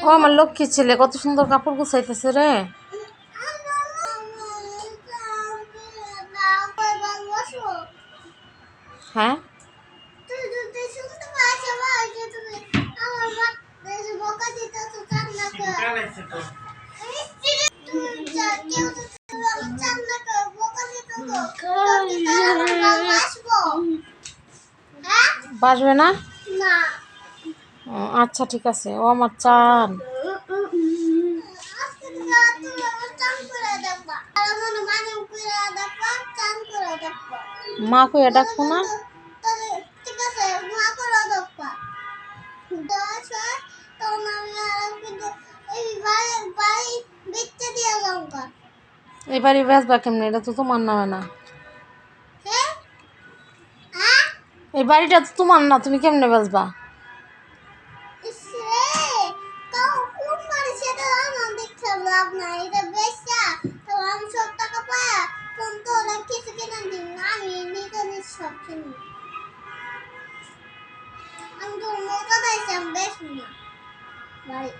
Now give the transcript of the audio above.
ও আমার লক্ষ্মী ছেলে, কত সুন্দর কাপড় গুছাইতেছে রে। হ্যাঁ বাসবে না? আচ্ছা ঠিক আছে। ও আমার চান। মা কইয়া ডাকবো না? এই বাড়ি বেচবা কেমনে? এটা তো তোমার নামে না। এই বাড়িটা তো তোমার না, তুমি কেমনে বেচবা? বাড়ি